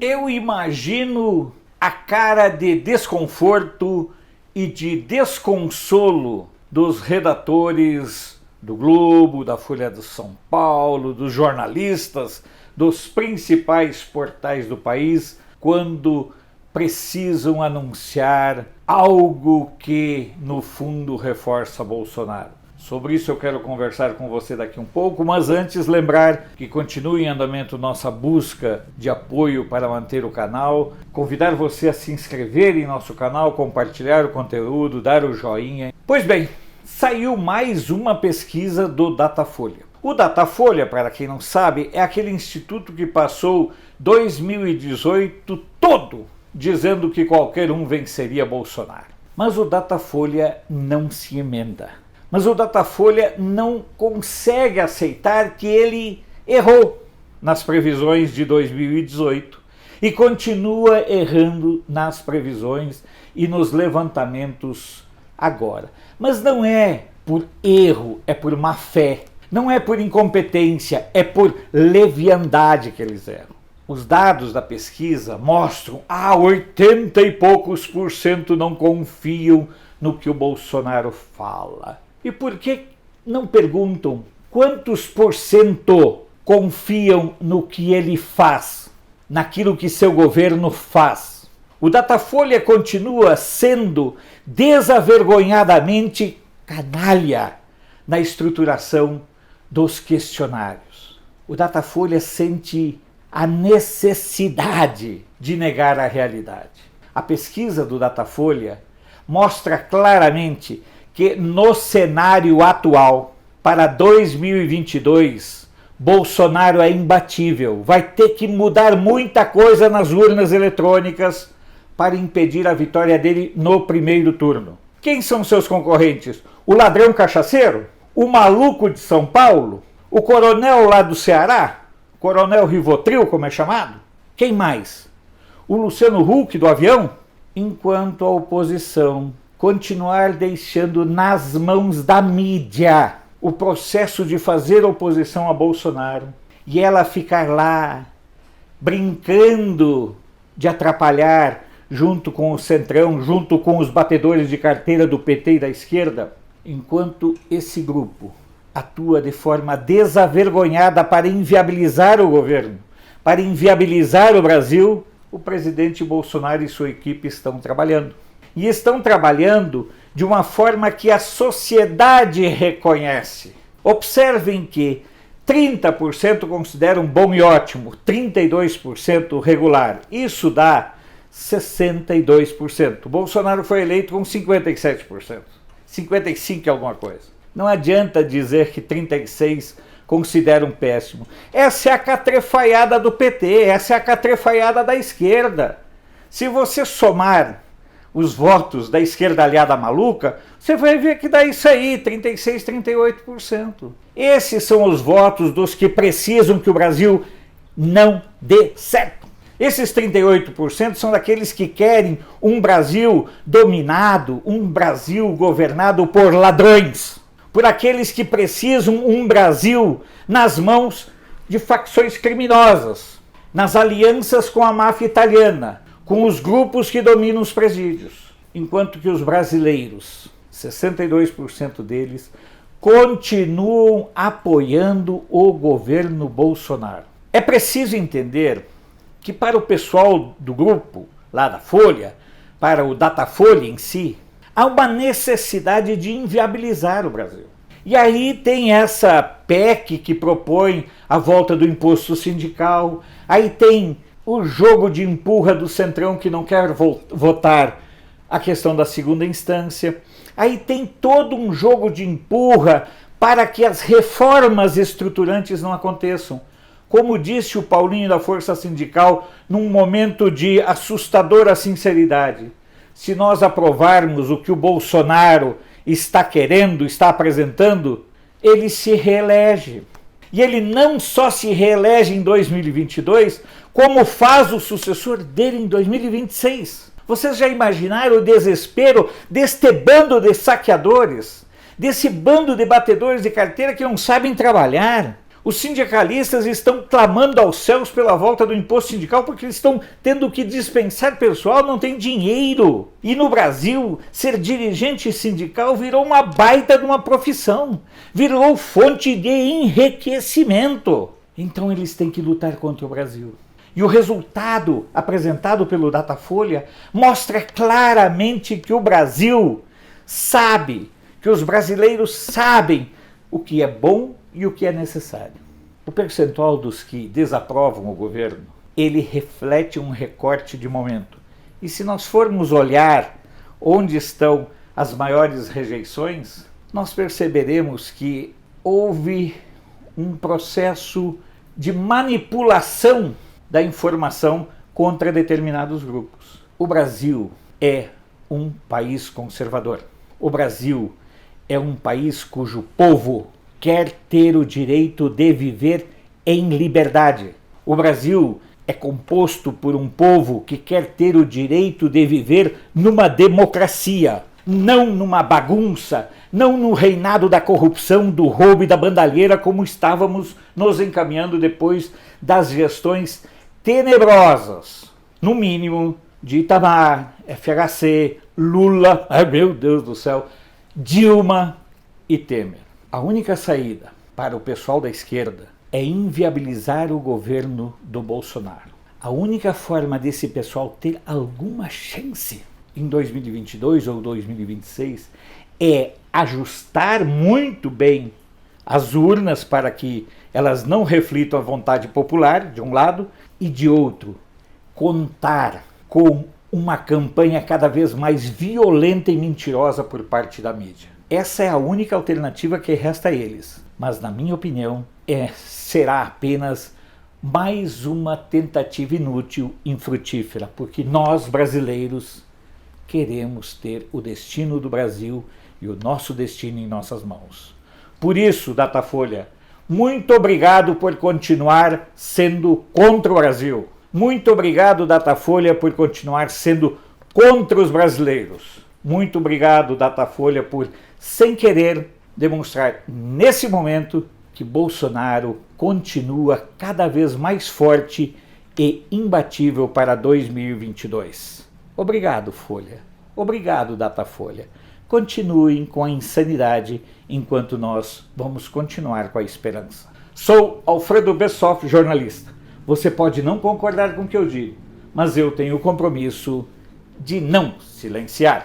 Eu imagino a cara de desconforto e de desconsolo dos redatores do Globo, da Folha de São Paulo, dos jornalistas, dos principais portais do país, quando precisam anunciar algo que, no fundo, reforça Bolsonaro. Sobre isso eu quero conversar com você daqui um pouco, mas antes lembrar que continua em andamento nossa busca de apoio para manter o canal, convidar você a se inscrever em nosso canal, compartilhar o conteúdo, dar o joinha. Pois bem, saiu mais uma pesquisa do Datafolha. O Datafolha, para quem não sabe, é aquele instituto que passou 2018 todo dizendo que qualquer um venceria Bolsonaro. Mas o Datafolha não se emenda. Mas o Datafolha não consegue aceitar que ele errou nas previsões de 2018 e continua errando nas previsões e nos levantamentos agora. Mas não é por erro, é por má fé. Não é por incompetência, é por leviandade que eles erram. Os dados da pesquisa mostram que 80 e poucos % não confiam no que o Bolsonaro fala. E por que não perguntam quantos % confiam no que ele faz, naquilo que seu governo faz? O Datafolha continua sendo desavergonhadamente canalha na estruturação dos questionários. O Datafolha sente a necessidade de negar a realidade. A pesquisa do Datafolha mostra claramente que no cenário atual, para 2022, Bolsonaro é imbatível. Vai ter que mudar muita coisa nas urnas eletrônicas para impedir a vitória dele no primeiro turno. Quem são seus concorrentes? O ladrão cachaceiro? O maluco de São Paulo? O coronel lá do Ceará? Coronel Rivotril, como é chamado? Quem mais? O Luciano Huck do avião? Enquanto a oposição continuar deixando nas mãos da mídia o processo de fazer oposição a Bolsonaro e ela ficar lá brincando de atrapalhar junto com o Centrão, junto com os batedores de carteira do PT e da esquerda, enquanto esse grupo atua de forma desavergonhada para inviabilizar o governo, para inviabilizar o Brasil, o presidente Bolsonaro e sua equipe estão trabalhando. E estão trabalhando de uma forma que a sociedade reconhece. Observem que 30% consideram bom e ótimo, 32% regular. Isso dá 62%. Bolsonaro foi eleito com 57%. 55% é alguma coisa. Não adianta dizer que 36% consideram péssimo. Essa é a catrefaiada do PT, essa é a catrefaiada da esquerda. Se você somar os votos da esquerda aliada maluca, você vai ver que dá isso aí, 36%, 38%. Esses são os votos dos que precisam que o Brasil não dê certo. Esses 38% são daqueles que querem um Brasil dominado, um Brasil governado por ladrões, por aqueles que precisam um Brasil nas mãos de facções criminosas, nas alianças com a máfia italiana, com os grupos que dominam os presídios, enquanto que os brasileiros, 62% deles, continuam apoiando o governo Bolsonaro. É preciso entender que para o pessoal do grupo, lá da Folha, para o Datafolha em si, há uma necessidade de inviabilizar o Brasil. E aí tem essa PEC que propõe a volta do imposto sindical, aí tem o jogo de empurra do Centrão que não quer votar a questão da segunda instância. Aí tem todo um jogo de empurra para que as reformas estruturantes não aconteçam. Como disse o Paulinho da Força Sindical num momento de assustadora sinceridade, se nós aprovarmos o que o Bolsonaro está querendo, está apresentando, ele se reelege. E ele não só se reelege em 2022, como faz o sucessor dele em 2026. Vocês já imaginaram o desespero deste bando de saqueadores, desse bando de batedores de carteira que não sabem trabalhar. Os sindicalistas estão clamando aos céus pela volta do imposto sindical porque eles estão tendo que dispensar pessoal, não tem dinheiro. E no Brasil, ser dirigente sindical virou uma baita de uma profissão, virou fonte de enriquecimento. Então eles têm que lutar contra o Brasil. E o resultado apresentado pelo Datafolha mostra claramente que o Brasil sabe, que os brasileiros sabem o que é bom e o que é necessário. O percentual dos que desaprovam o governo, ele reflete um recorte de momento. E se nós formos olhar onde estão as maiores rejeições, nós perceberemos que houve um processo de manipulação da informação contra determinados grupos. O Brasil é um país conservador. O Brasil é um país cujo povo quer ter o direito de viver em liberdade. O Brasil é composto por um povo que quer ter o direito de viver numa democracia, não numa bagunça, não no reinado da corrupção, do roubo e da bandalheira, como estávamos nos encaminhando depois das gestões tenebrosas, no mínimo, de Itamar, FHC, Lula, ai meu Deus do céu, Dilma e Temer. A única saída para o pessoal da esquerda é inviabilizar o governo do Bolsonaro. A única forma desse pessoal ter alguma chance em 2022 ou 2026 é ajustar muito bem as urnas para que elas não reflitam a vontade popular, de um lado, e de outro, contar com uma campanha cada vez mais violenta e mentirosa por parte da mídia. Essa é a única alternativa que resta a eles, mas na minha opinião será apenas mais uma tentativa inútil, infrutífera, porque nós brasileiros queremos ter o destino do Brasil e o nosso destino em nossas mãos. Por isso, Datafolha, muito obrigado por continuar sendo contra o Brasil. Muito obrigado, Datafolha, por continuar sendo contra os brasileiros. Muito obrigado, Datafolha, por, sem querer, demonstrar nesse momento que Bolsonaro continua cada vez mais forte e imbatível para 2022. Obrigado, Folha. Obrigado, Datafolha. Continuem com a insanidade enquanto nós vamos continuar com a esperança. Sou Alfredo Bessoff, jornalista. Você pode não concordar com o que eu digo, mas eu tenho o compromisso de não silenciar.